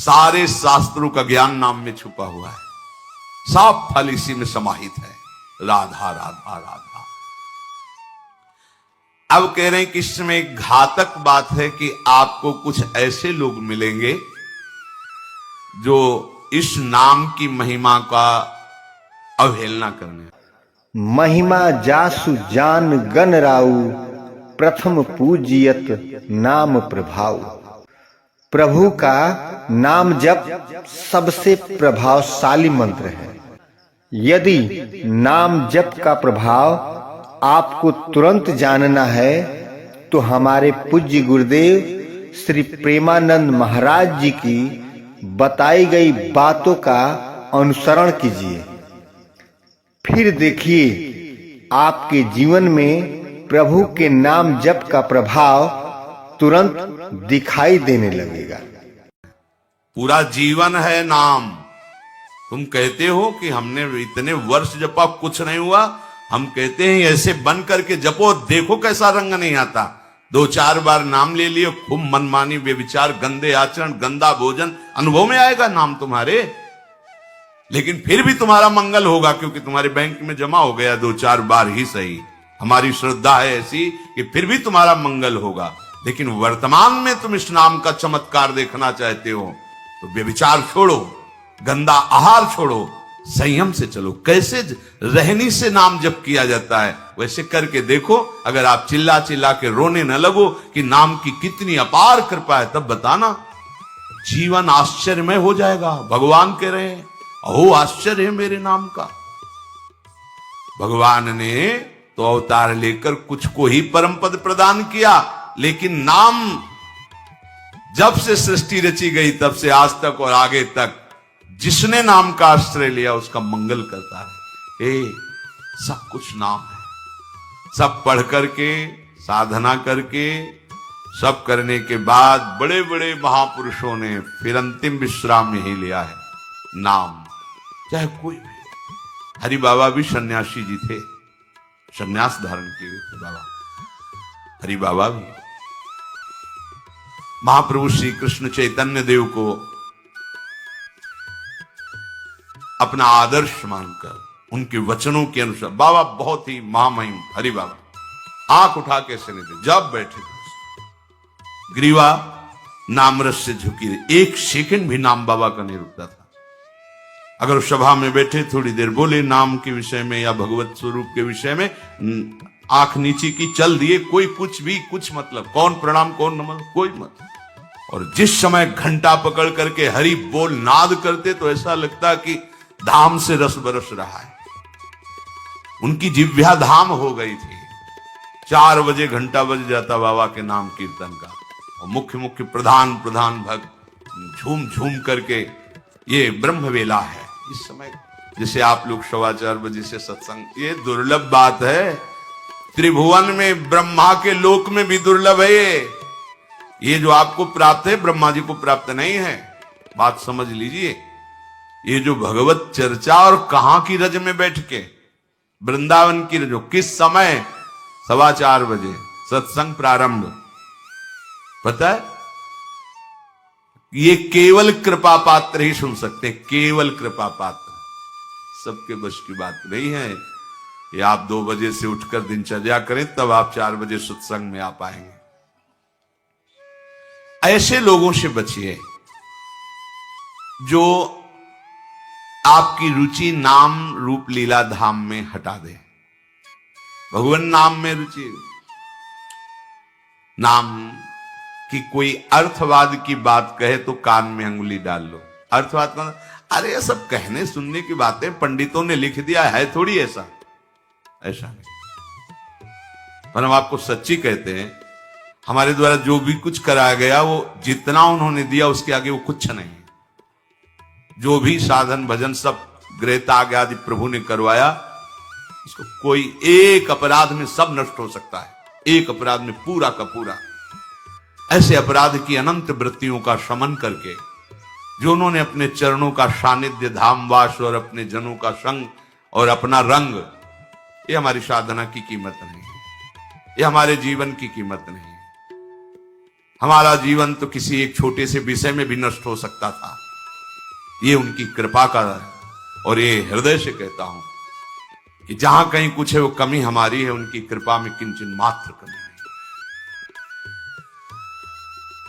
सारे शास्त्रों का ज्ञान नाम में छुपा हुआ है, सब फल इसी में समाहित है। राधा राधा राधा। अब कह रहे हैं कि इसमें एक घातक बात है कि आपको कुछ ऐसे लोग मिलेंगे जो इस नाम की महिमा का अवहेलना करने। महिमा जासु जान गन राउ, प्रथम पूजियत नाम प्रभाव। प्रभु का नाम जप सबसे प्रभावशाली मंत्र है। यदि नाम जप का प्रभाव आपको तुरंत जानना है तो हमारे पूज्य गुरुदेव श्री प्रेमानंद महाराज जी की बताई गई बातों का अनुसरण कीजिए, फिर देखिए आपके जीवन में प्रभु के नाम जप का प्रभाव तुरंत दिखाई देने लगेगा। पूरा जीवन है नाम। तुम कहते हो कि हमने इतने वर्ष जपा, कुछ नहीं हुआ। हम कहते हैं ऐसे बन करके जपो, देखो कैसा रंग नहीं आता। 2-4 बार नाम ले लिए, खूब मनमानी व्यभिचार, गंदे आचरण, गंदा भोजन अनुभव में आएगा नाम तुम्हारे, लेकिन फिर भी तुम्हारा मंगल होगा, क्योंकि तुम्हारे बैंक में जमा हो गया 2-4 बार ही सही। हमारी श्रद्धा है ऐसी कि फिर भी तुम्हारा मंगल होगा। लेकिन वर्तमान में तुम इस नाम का चमत्कार देखना चाहते हो तो व्यभिचार छोड़ो, गंदा आहार छोड़ो, संयम से चलो। कैसे रहनी से नाम जप किया जाता है वैसे करके देखो। अगर आप चिल्ला चिल्ला के रोने न लगो कि नाम की कितनी अपार कृपा है, तब बताना, जीवन आश्चर्यमय हो जाएगा। भगवान कह रहे हैं, अहो आश्चर्य है मेरे नाम का। भगवान ने तो अवतार लेकर कुछ को ही परम पद प्रदान किया, लेकिन नाम जब से सृष्टि रची गई तब से आज तक और आगे तक जिसने नाम का आश्रय लिया उसका मंगल करता है। सब कुछ नाम है। सब पढ़ करके, साधना करके, सब करने के बाद बड़े बड़े महापुरुषों ने फिर अंतिम विश्राम यही लिया है, नाम। चाहे कोई भी। हरि बाबा भी सन्यासी जी थे, सन्यास धारण किए हुए थे बाबा। हरि बाबा भी महाप्रभु श्री कृष्ण चैतन्य देव को अपना आदर्श मानकर उनके वचनों के अनुसार, बाबा बहुत ही महामहिम हरि बाबा आंख उठा के ऐसे नहीं थे, जब बैठे थे ग्रीवा नामरस से झुकी रही, 1 सेकंड भी नाम बाबा का नहीं रुकता था। अगर सभा में बैठे थोड़ी देर बोले नाम के विषय में या भगवत स्वरूप के विषय में, आंख नीचे की चल दिए, कोई कुछ भी कुछ मतलब, कौन प्रणाम कौन नमन, कोई मत। और जिस समय घंटा पकड़ करके हरि बोल नाद करते तो ऐसा लगता कि धाम से रस बरस रहा है। उनकी जिह्वा धाम हो गई थी। 4 बजे घंटा बज जाता बाबा के नाम कीर्तन का, और मुख्य मुख्य प्रधान भक्त झूम झूम करके, ये ब्रह्म वेला है इस समय। जैसे आप लोग 4:15 बजे से सत्संग, ये दुर्लभ बात है। त्रिभुवन में ब्रह्मा के लोक में भी दुर्लभ है ये जो आपको प्राप्त है ब्रह्मा जी को प्राप्त नहीं है। बात समझ लीजिए। ये जो भगवत चर्चा, और कहां की रज में बैठ के, वृंदावन की रज, किस समय 4:15 बजे सत्संग प्रारंभ, पता है? ये केवल कृपा पात्र ही सुन सकते हैं, केवल कृपा पात्र। सबके बस की बात नहीं है। ये आप 2 बजे से उठकर दिनचर्या करें तब आप 4 बजे सत्संग में आ पाएंगे। ऐसे लोगों से बचिए जो आपकी रुचि नाम रूप लीला धाम में हटा दे। भगवान नाम में रुचि, नाम की कोई अर्थवाद की बात कहे तो कान में अंगुली डाल लो। अर्थवाद का, अरे ये सब कहने सुनने की बातें पंडितों ने लिख दिया है, थोड़ी ऐसा नहीं। पर हम आपको सच्ची कहते हैं, हमारे द्वारा जो भी कुछ कराया गया वो जितना उन्होंने दिया उसके आगे वो कुछ नहीं। जो भी साधन भजन सब गृहत्याग आदि प्रभु ने करवाया, इसको कोई एक अपराध में सब नष्ट हो सकता है, एक अपराध में पूरा का पूरा। ऐसे अपराध की अनंत वृत्तियों का शमन करके जो उन्होंने अपने चरणों का सानिध्य, धामवास और अपने जनों का संग और अपना रंग, ये हमारी साधना की कीमत नहीं है, ये हमारे जीवन की कीमत नहीं है। हमारा जीवन तो किसी एक छोटे से विषय में भी नष्ट हो सकता था। ये उनकी कृपा का है, और ये हृदय से कहता हूं कि जहां कहीं कुछ है वो कमी हमारी है, उनकी कृपा में किंचन मात्र कमी नहीं।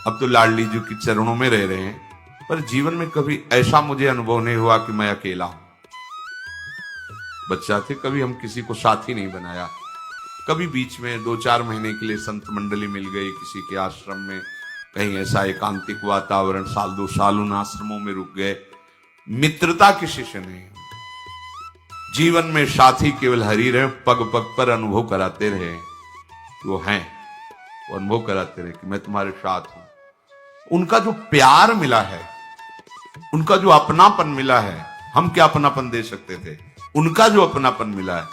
अब तो लाडली जी के चरणों में रह रहे हैं, पर जीवन में कभी ऐसा मुझे अनुभव नहीं हुआ कि मैं अकेला हूं। बच्चा थे, कभी हम किसी को साथी नहीं बनाया। कभी बीच में 2-4 महीने के लिए संत मंडली मिल गई किसी के आश्रम में, कहीं ऐसा एकांतिक वातावरण, 1-2 साल उन आश्रमों में रुक गए। मित्रता किसी से नहीं। जीवन में साथी केवल हरि रहे, पग पग पर अनुभव कराते रहे, वो हैं, वो अनुभव कराते रहे कि मैं तुम्हारे साथ हूं। उनका जो प्यार मिला है, उनका जो अपनापन मिला है, हम क्या अपनापन दे सकते थे, उनका जो अपनापन मिला है,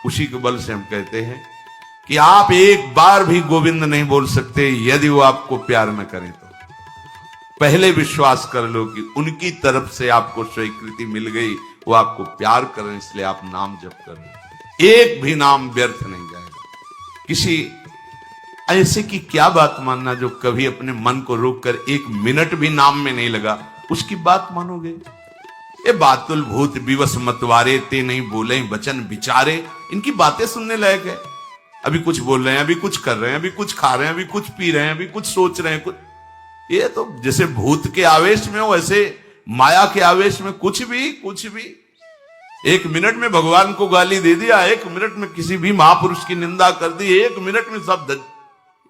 उसी के बल से हम कहते हैं कि आप एक बार भी गोविंद नहीं बोल सकते यदि वो आपको प्यार न करें तो। पहले विश्वास कर लो कि उनकी तरफ से आपको स्वीकृति मिल गई, वो आपको प्यार करें, इसलिए आप नाम जप करें। एक भी नाम व्यर्थ नहीं जाएगा। किसी ऐसे की क्या बात मानना जो कभी अपने मन को रोककर 1 मिनट भी नाम में नहीं लगा, उसकी बात मानोगे? ये बातुल भूत विवश मतवारे, ते नहीं बोले वचन विचारे, इनकी बातें सुनने लायक है। अभी कुछ बोल रहे हैं, अभी कुछ कर रहे हैं, अभी कुछ खा रहे हैं, अभी कुछ पी रहे हैं, अभी कुछ सोच रहे हैं, कुछ। ये तो जैसे भूत के आवेश में हो, ऐसे माया के आवेश में कुछ भी 1 मिनट में भगवान को गाली दे दिया, 1 मिनट में किसी भी महापुरुष की निंदा कर दी, 1 मिनट में सब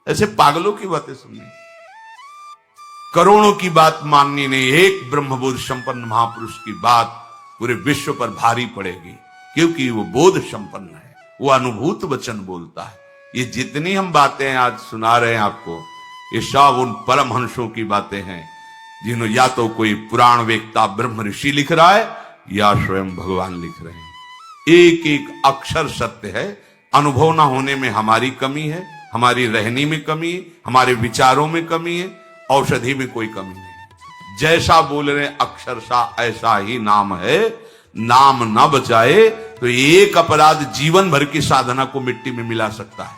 ऐसे पागलों की बातें सुननी, करोड़ों की बात माननी नहीं। एक ब्रह्मबोध संपन्न महापुरुष की बात पूरे विश्व पर भारी पड़ेगी, क्योंकि वो बोध संपन्न है, वो अनुभूत वचन बोलता है। ये जितनी हम बातें आज सुना रहे हैं आपको, ये सब उन परमहंसों की बातें हैं, जिन्होंने या तो कोई पुराण वेत्ता ब्रह्म ऋषि लिख रहा है या स्वयं भगवान लिख रहे हैं। एक एक अक्षर सत्य है। अनुभव ना होने में हमारी कमी है, हमारी रहनी में कमी है, हमारे विचारों में कमी है, औषधि में कोई कमी नहीं। जैसा बोल रहे अक्षरशा ऐसा ही नाम है। नाम ना बचाए तो एक अपराध जीवन भर की साधना को मिट्टी में मिला सकता है।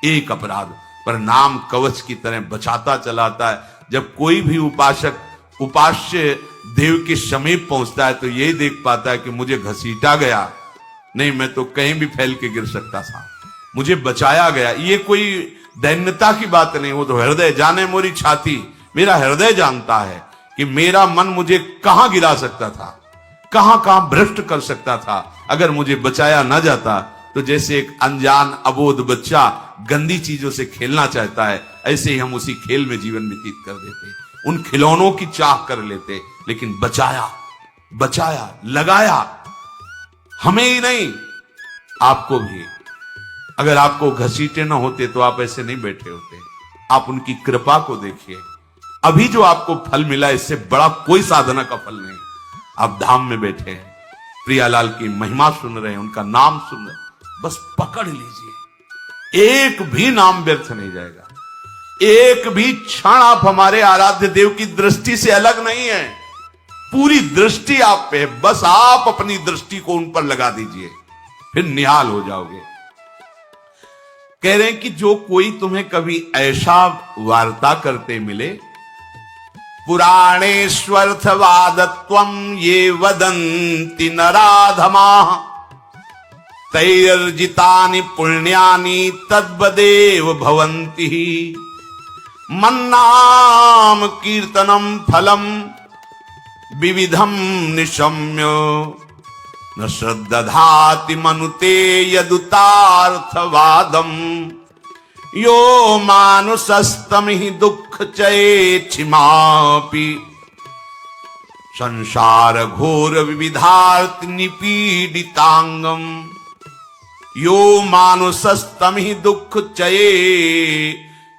एक अपराध पर नाम कवच की तरह बचाता चलाता है। जब कोई भी उपासक उपास्य देव के समीप पहुंचता है तो यही देख पाता है कि मुझे घसीटा गया नहीं, मैं तो कहीं भी फैल के गिर सकता था, मुझे बचाया गया। ये कोई दैन्यता की बात नहीं, वो तो हृदय जाने मोरी छाती। मेरा हृदय जानता है कि मेरा मन मुझे कहां गिरा सकता था, कहां कहां भ्रष्ट कर सकता था। अगर मुझे बचाया ना जाता तो जैसे एक अनजान अबोध बच्चा गंदी चीजों से खेलना चाहता है, ऐसे ही हम उसी खेल में जीवन व्यतीत कर देते, उन खिलौनों की चाह कर लेते। लेकिन बचाया लगाया, हमें ही नहीं आपको भी। अगर आपको घसीटे ना होते तो आप ऐसे नहीं बैठे होते। आप उनकी कृपा को देखिए। अभी जो आपको फल मिला, इससे बड़ा कोई साधना का फल नहीं। आप धाम में बैठे हैं, प्रियालाल की महिमा सुन रहे हैं, उनका नाम सुन रहे हैं, बस पकड़ लीजिए। एक भी नाम व्यर्थ नहीं जाएगा। एक भी क्षण आप हमारे आराध्य देव की दृष्टि से अलग नहीं है। पूरी दृष्टि आप पे है, बस आप अपनी दृष्टि को उन पर लगा दीजिए, फिर निहाल हो जाओगे। कह रहे हैं कि जो कोई तुम्हें कभी ऐसा वार्ता करते मिले, पुराणेष्वर्थवादत्वं ये वदन्ति नराधमाः, तैर्जितानि पुण्यानि तद्वदेव भवन्ति। मन्नाम कीर्तनम फलम विविधम निशम्य, न श्रद्धाति मनुते यदुतार्थवादम। यो मानुषस्तम ही दुख चेक्षिमापि, संसार घोर विविधार्थ निपीडितांगम। यो मानुषस्तम ही दुख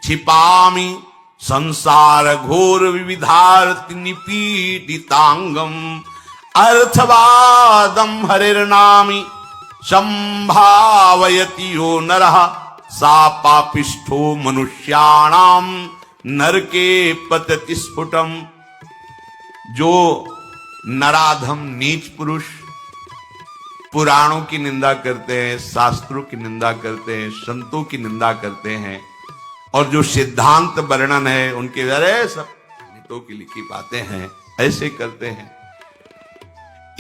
छिपामि, संसार घोर विविधार्थ निपीडितांगम। अर्थवादम हरिर्नामि संभावयति यो नरः, सा पापिष्ठो मनुष्याणाम नरके पतति स्फुटम। जो नराधम नीच पुरुष पुराणों की निंदा करते हैं, शास्त्रों की निंदा करते हैं, संतों की निंदा करते हैं और जो सिद्धांत वर्णन है उनके अरे सब मितों की लिखी बातें हैं, ऐसे करते हैं।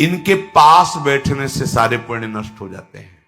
इनके पास बैठने से सारे पुण्य नष्ट हो जाते हैं।